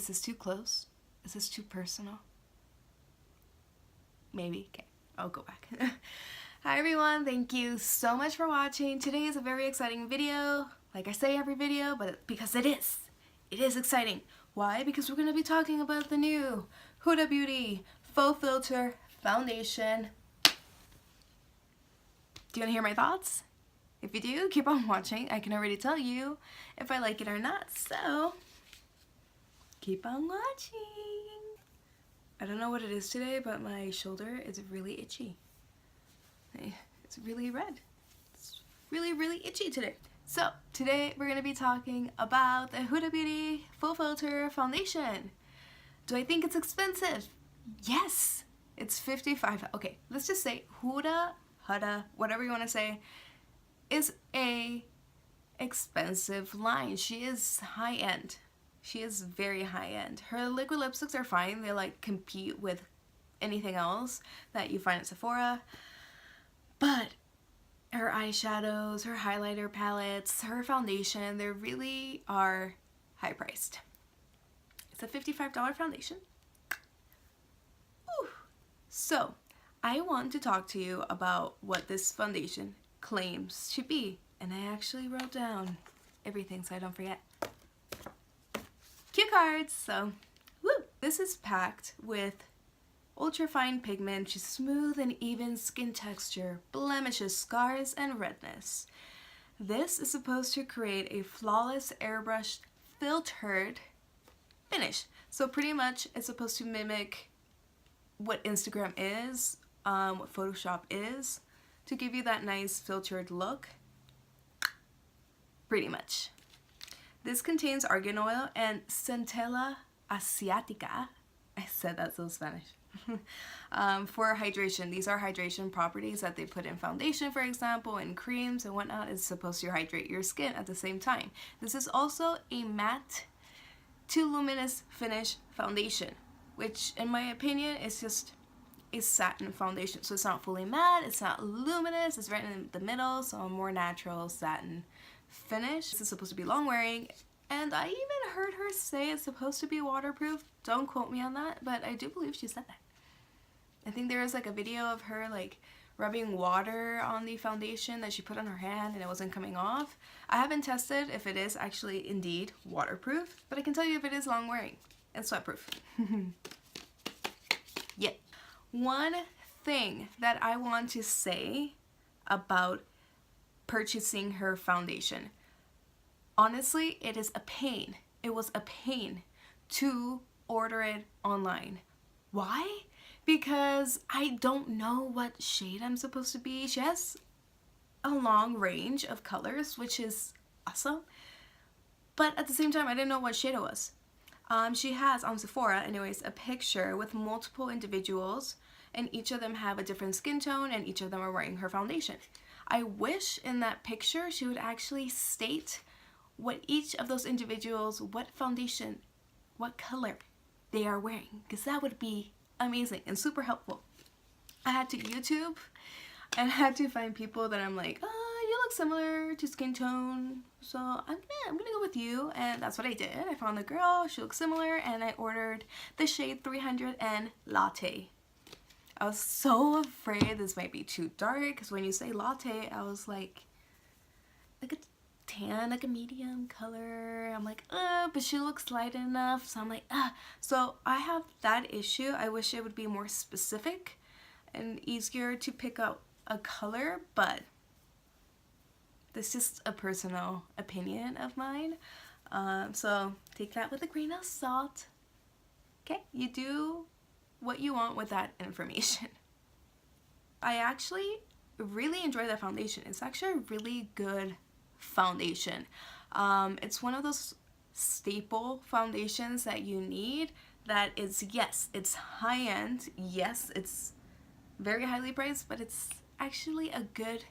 Is this too close? Is this too personal? Maybe. Okay, I'll go back. Hi everyone, thank you so much for watching. Today is a very exciting video. Like I say every video, but because it is exciting. Why? Because we're going to be talking about the new Huda Beauty FauxFilter foundation. Do you want to hear my thoughts? If you do, keep on watching. I can already tell you if I like it or not, so keep on watching. I don't know what it is today, but my shoulder is really itchy. It's really red. It's really itchy today. So today we're going to be talking about the Huda Beauty FauxFilter foundation. Do I think it's expensive? Yes, it's $55. Okay, let's just say Huda, whatever you want to say, is a expensive line. She is high-end. She is very high-end. Her liquid lipsticks are fine. They like compete with anything else that you find at Sephora. But her eyeshadows, her highlighter palettes, her foundation, they really are high-priced. It's a $55 foundation. Whew. So, I want to talk to you about what this foundation claims to be. And I actually wrote down everything so I don't forget. Cue cards! So, woo! This is packed with ultra-fine pigment, just smooth and even skin texture, blemishes, scars, and redness. This is supposed to create a flawless airbrushed filtered finish. So pretty much it's supposed to mimic what Instagram is, what Photoshop is, to give you that nice filtered look. Pretty much. This contains argan oil and centella asiatica. I said that so Spanish. For hydration. These are hydration properties that they put in foundation, for example, and creams and whatnot. It's supposed to hydrate your skin at the same time. This is also a matte to luminous finish foundation, which in my opinion is just a satin foundation. So it's not fully matte, it's not luminous, it's right in the middle, so a more natural satin finish. This is supposed to be long wearing, and I even heard her say it's supposed to be waterproof. Don't quote me on that, but I do believe she said that. I think there was like a video of her like rubbing water on the foundation that she put on her hand and it wasn't coming off. I haven't tested if it is actually indeed waterproof, but I can tell you if it is long wearing and sweatproof. Yeah. One thing that I want to say about purchasing her foundation. Honestly, it is a pain. It was a pain to order it online. Why? Because I don't know what shade I'm supposed to be. She has a long range of colors, which is awesome. But at the same time, I didn't know what shade it was. She has on Sephora, anyways, a picture with multiple individuals, and each of them have a different skin tone, and each of them are wearing her foundation. I wish in that picture she would actually state what each of those individuals, what foundation, what color they are wearing, because that would be amazing and super helpful. I had to YouTube and I had to find people that I'm like, oh, you look similar to skin tone, so I'm gonna go with you, and that's what I did. I found the girl, she looked similar, and I ordered the shade 300 and Latte. I was so afraid this might be too dark, because when you say latte, I was like a tan, like a medium color. I'm like, but she looks light enough, so I'm like, So I have that issue. I wish it would be more specific and easier to pick out a color, but this is just a personal opinion of mine. So take that with a grain of salt. Okay, you do what you want with that information. I actually really enjoy that foundation. It's actually a really good foundation. It's one of those staple foundations that you need that is, yes, it's high-end, yes, it's very highly priced, but it's actually a good,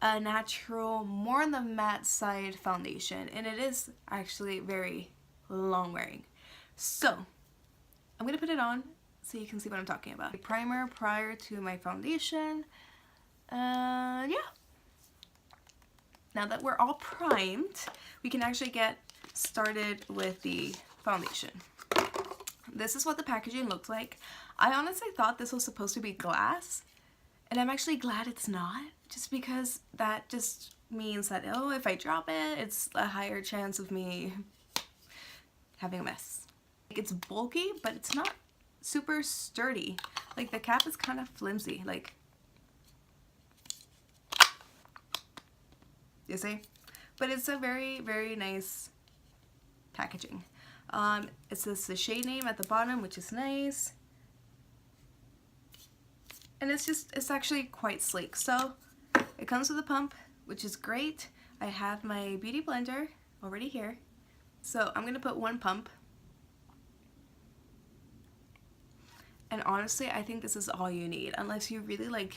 a natural, more on the matte side foundation, and it is actually very long wearing. So I'm gonna put it on so you can see what I'm talking about. A primer prior to my foundation. Yeah. Now that we're all primed, we can actually get started with the foundation. This is what the packaging looks like. I honestly thought this was supposed to be glass, and I'm actually glad it's not, just because that just means that, oh, if I drop it, it's a higher chance of me having a mess. Like, it's bulky, but it's not super sturdy. Like, the cap is kind of flimsy, like, you see? But it's a very, very nice packaging. It says the shade name at the bottom, which is nice. And it's actually quite sleek. So it comes with a pump, which is great. I have my beauty blender already here. So I'm gonna put one pump. And honestly, I think this is all you need, unless you really like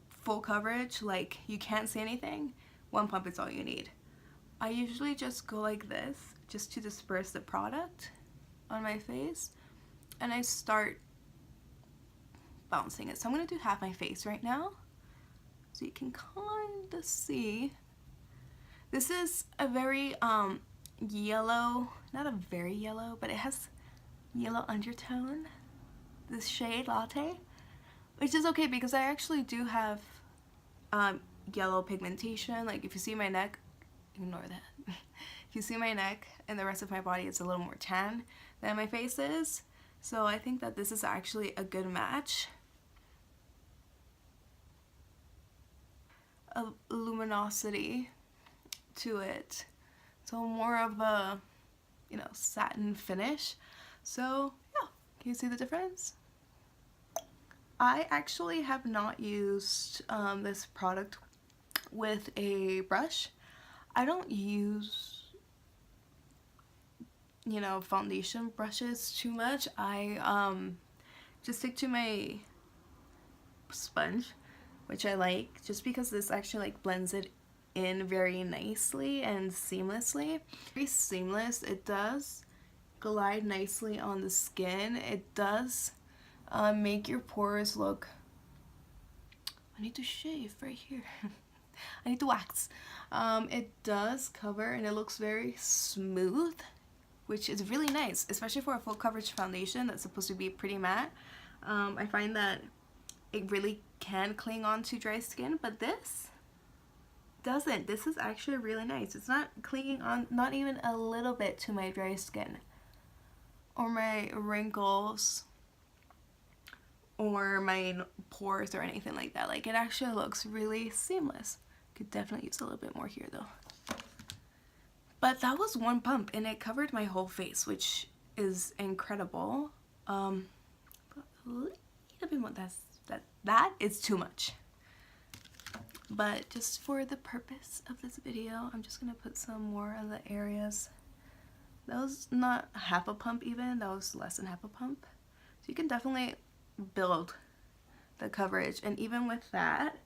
full coverage, like you can't see anything. One pump is all you need. I usually just go like this, just to disperse the product on my face, and I start bouncing it. So I'm gonna do half my face right now, so you can kind of see. This is a very yellow, not a very yellow, but it has yellow undertone, this shade Latte, which is okay because I actually do have yellow pigmentation. Like, if you see my neck, ignore that. If you see my neck and the rest of my body, it's a little more tan than my face is. So I think that this is actually a good match. A luminosity to it, so more of a, you know, satin finish. So yeah, can you see the difference? I actually have not used this product with a brush. I don't use, you know, foundation brushes too much. I just stick to my sponge, which I like, just because this actually like blends it in very nicely and seamlessly. Very seamless. It does glide nicely on the skin. It does make your pores look, I need to shave right here. I need to wax. It does cover and it looks very smooth, which is really nice, especially for a full coverage foundation that's supposed to be pretty matte. I find that it really can cling on to dry skin, but this doesn't. This is actually really nice. It's not clinging on, not even a little bit, to my dry skin or my wrinkles or my pores or anything like that. Like, it actually looks really seamless. Could definitely use a little bit more here though. But that was one pump and it covered my whole face, which is incredible. But a little bit more, that is too much. But just for the purpose of this video, I'm just gonna put some more of the areas. That was not half a pump even, that was less than half a pump. So you can definitely build the coverage, and even with that,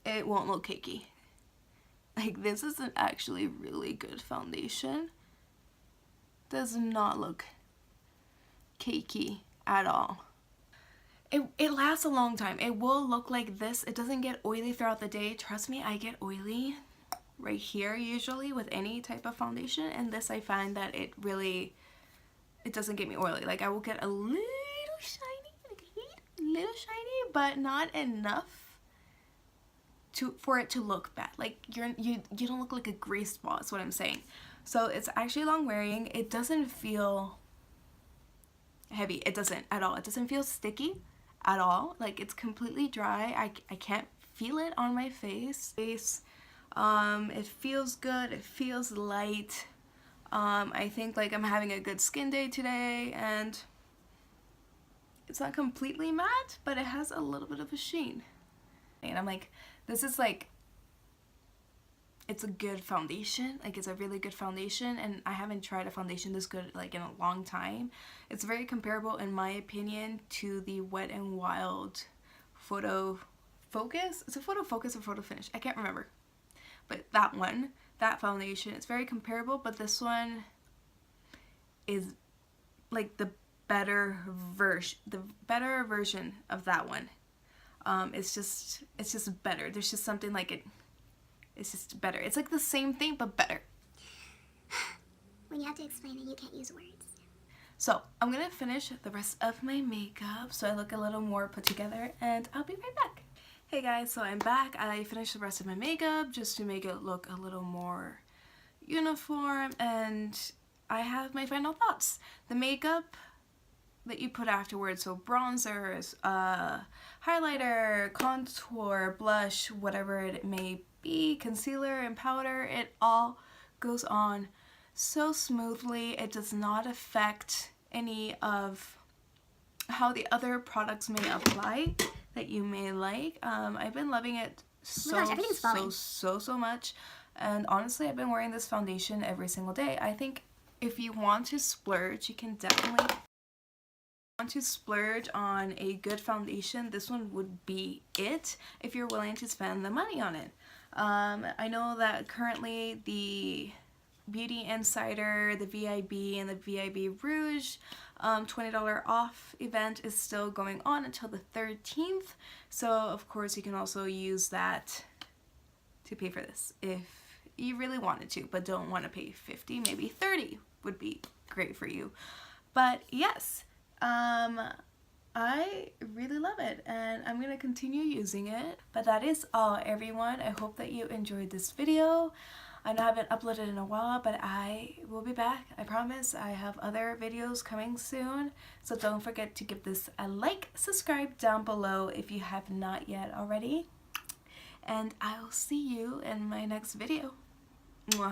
it won't look cakey. Like, this is an actually really good foundation. Does not look cakey at all. It lasts a long time. It will look like this. It doesn't get oily throughout the day. Trust me, I get oily right here usually with any type of foundation, and this I find that it doesn't get me oily. Like, I will get a little shiny, like a little shiny, but not enough for it to look bad. Like, you don't look like a grease ball, is what I'm saying. So it's actually long wearing. It doesn't feel heavy. It doesn't at all. It doesn't feel sticky at all. Like, it's completely dry. I can't feel it on my face. It feels good. It feels light. I think like I'm having a good skin day today, and it's not completely matte, but it has a little bit of a sheen. And I'm like, this is like, it's a good foundation. Like, it's a really good foundation, and I haven't tried a foundation this good like in a long time. It's very comparable in my opinion to the Wet n Wild Photo Focus. It's a Photo Focus or Photo Finish, I can't remember. But that foundation, it's very comparable, but this one is like the better version of that one. It's just better. There's just something like it's just better. It's like the same thing but better. have to explain it. You can't use words. So I'm gonna finish the rest of my makeup so I look a little more put together, and I'll be right back. Hey guys, so I'm back. I finished the rest of my makeup just to make it look a little more uniform, and I have my final thoughts. The makeup that you put afterwards, so bronzers, highlighter, contour, blush, whatever it may be, concealer and powder, it all goes on so smoothly. It does not affect any of how the other products may apply that you may like. I've been loving it so much, and honestly I've been wearing this foundation every single day. I think if you want to splurge, you can definitely splurge on a good foundation. This one would be it if you're willing to spend the money on it. I know that currently the Beauty Insider, the VIB, and the VIB Rouge $20 off event is still going on until the 13th, so of course you can also use that to pay for this if you really wanted to, but don't want to pay $50, maybe $30 would be great for you. But yes, I really love it, and I'm gonna continue using it. But that is all, everyone. I hope that you enjoyed this video. I know I haven't uploaded in a while, but I will be back. I promise. I have other videos coming soon, so don't forget to give this a like, subscribe down below if you have not yet already, and I'll see you in my next video. Mwah.